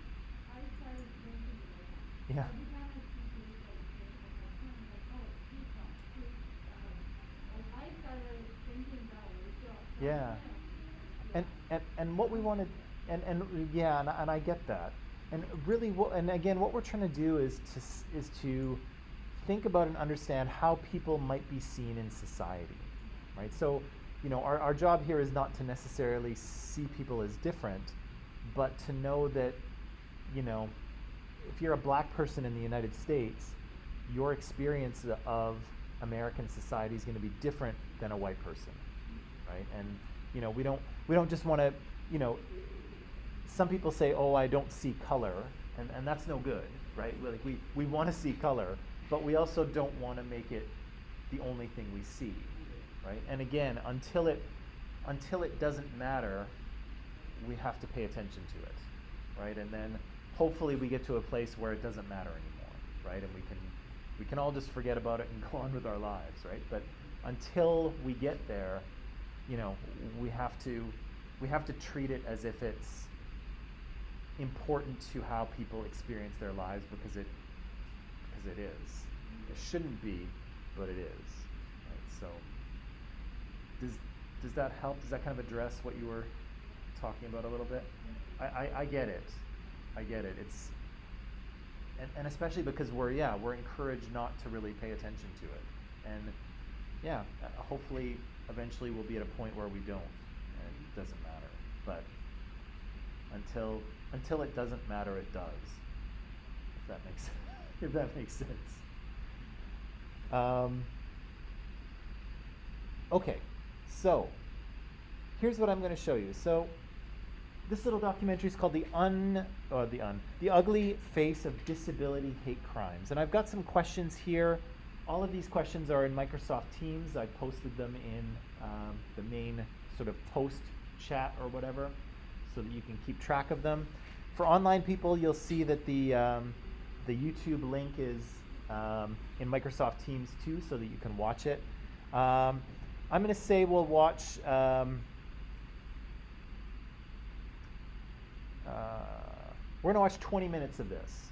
I started thinking like that. yeah, Every time I see kids like making a question, I'm like, oh, heat pump, heat like I started thinking that way, so that's yeah, why yeah, and I what we don't wanted, like it. and yeah, and I get that, and really, and again, what we're trying to do is to think about and understand how people might be seen in society, right? So, our job here is not to necessarily see people as different, but to know that, you know, if you're a black person in the United States, your experience of American society is going to be different than a white person, right? And we don't just want to, you know, some people say, oh, I don't see color, and that's no good, right? Like we want to see color, but we also don't want to make it the only thing we see, right? And again, until it doesn't matter, we have to pay attention to it, right? And then hopefully we get to a place where it doesn't matter anymore, right? And we can all just forget about it and go on with our lives, right? But until we get there, we have to treat it as if it's important to how people experience their lives because it is. It shouldn't be, but it is. Right? So does that help? Does that kind of address what you were talking about a little bit? I get it. I get it. It's and especially because we're encouraged not to really pay attention to it. And hopefully eventually we'll be at a point where we don't and it doesn't matter. But until it doesn't matter, it does. If that makes if that makes sense. Okay, so here's what I'm going to show you. So this little documentary is called The Ugly Face of Disability Hate Crimes, and I've got some questions here. All of these questions are in Microsoft Teams. I posted them in the main sort of post chat or whatever, so that you can keep track of them. For online people, you'll see that the YouTube link is in Microsoft Teams too, so that you can watch it. I'm going to say we'll watch. We're going to watch 20 minutes of this.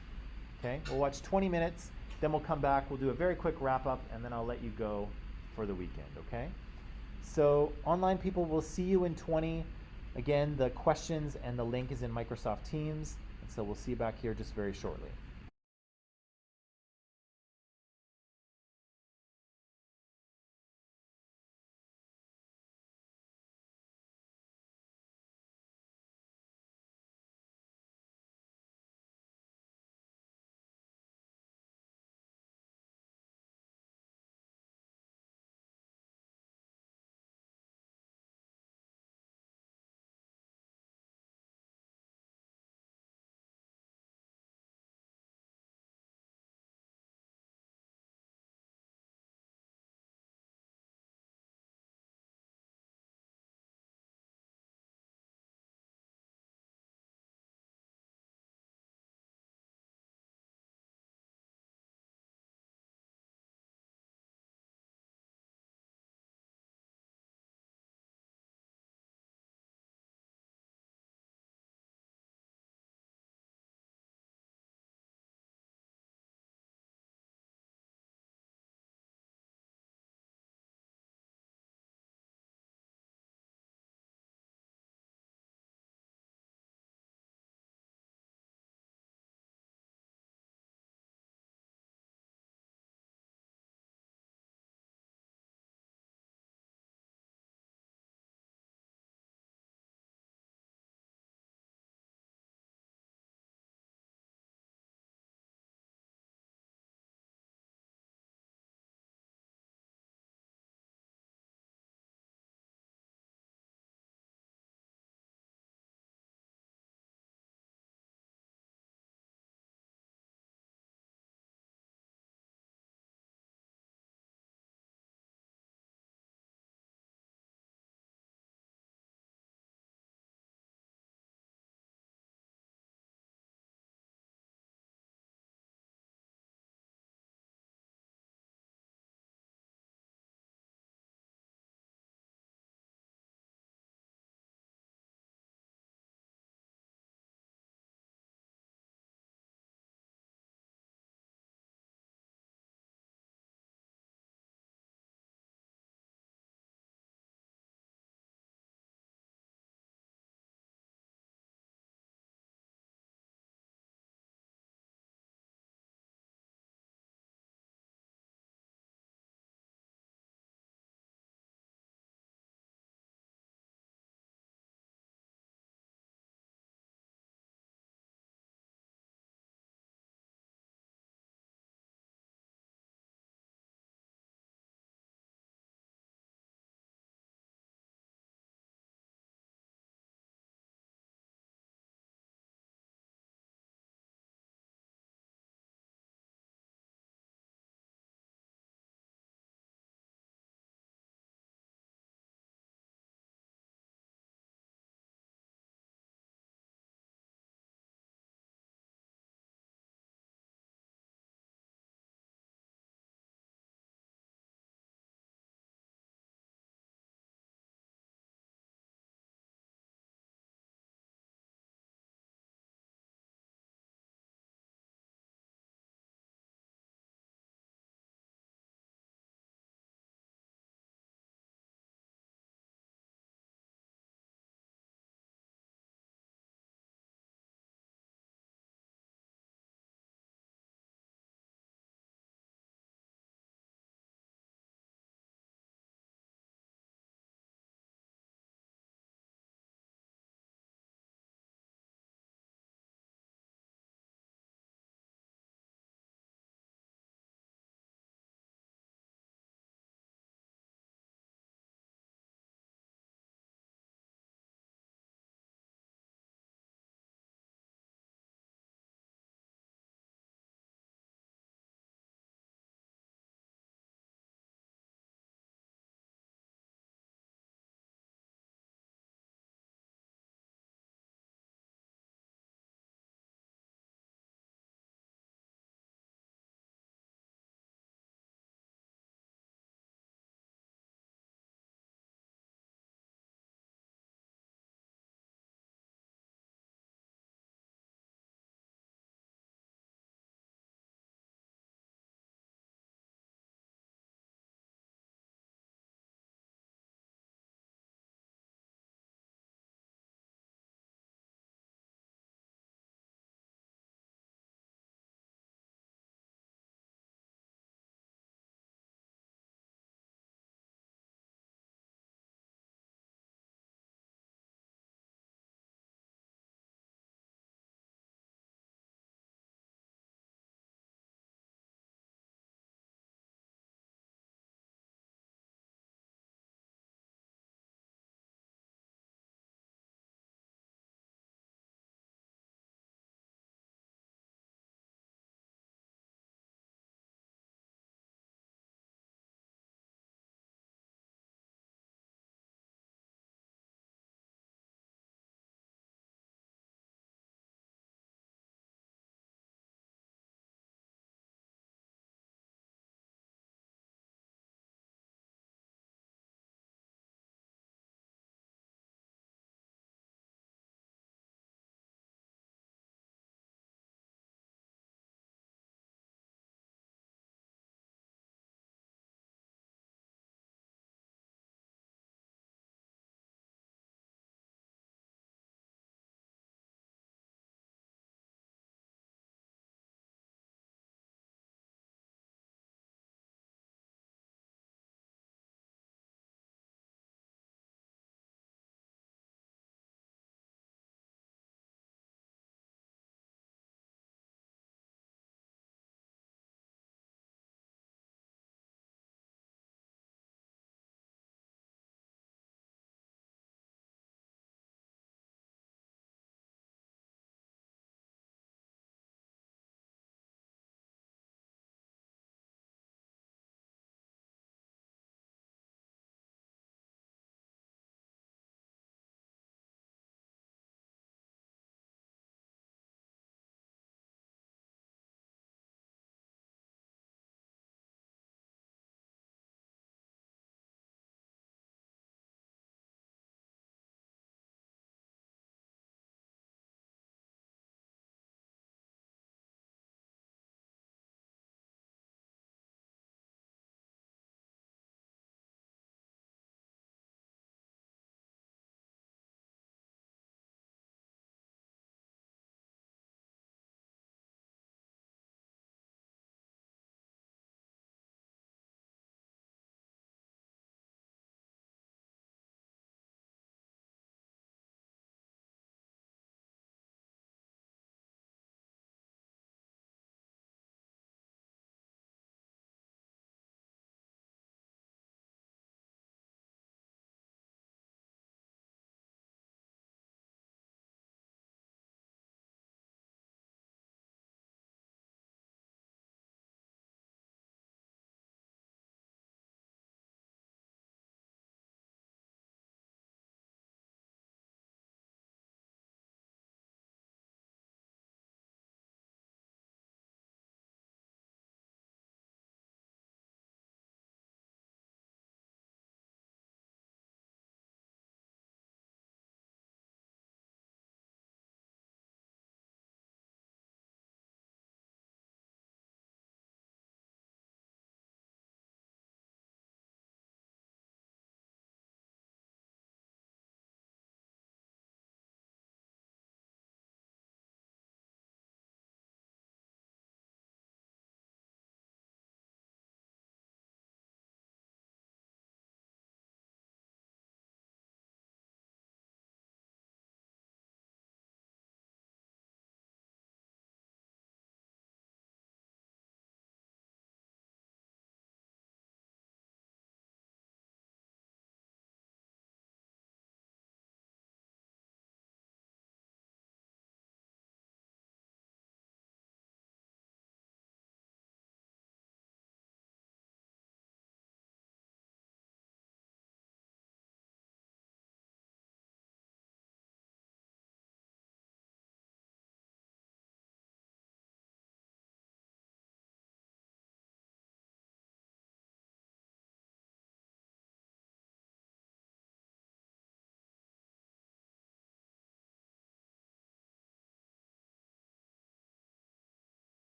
Okay, we'll watch 20 minutes, then we'll come back. We'll do a very quick wrap up, and then I'll let you go for the weekend. Okay. So online people, will see you in 20. Again, the questions and the link is in Microsoft Teams, and so we'll see you back here just very shortly.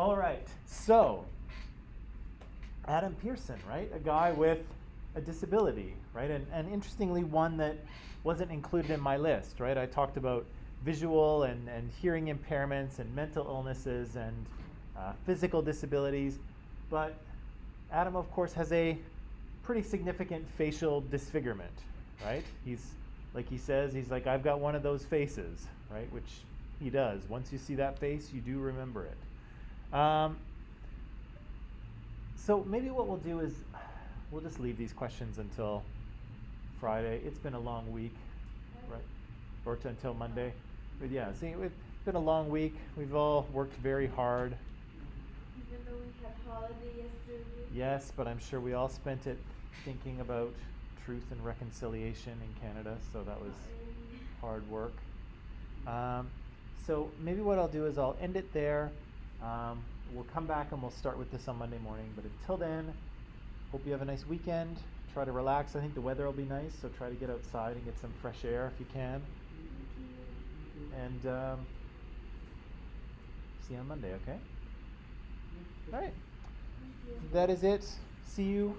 All right, so Adam Pearson, right? A guy with a disability, right? And interestingly, one that wasn't included in my list, right? I talked about visual and hearing impairments and mental illnesses and physical disabilities, but Adam, of course, has a pretty significant facial disfigurement, right? He's, like he says, he's like, I've got one of those faces, right? Which he does. Once you see that face, you do remember it. So maybe what we'll do is we'll just leave these questions until Friday. It's been a long week, right? Or until Monday. But yeah, see, it's been a long week. We've all worked very hard. Even though we had holiday yesterday. Yes, but I'm sure we all spent it thinking about truth and reconciliation in Canada, so that was hard work. So maybe what I'll do is I'll end it there. We'll come back and we'll start with this on Monday morning. But until then, hope you have a nice weekend. Try to relax. I think the weather will be nice, so try to get outside and get some fresh air if you can. And see you on Monday, okay? All right. That is it. See you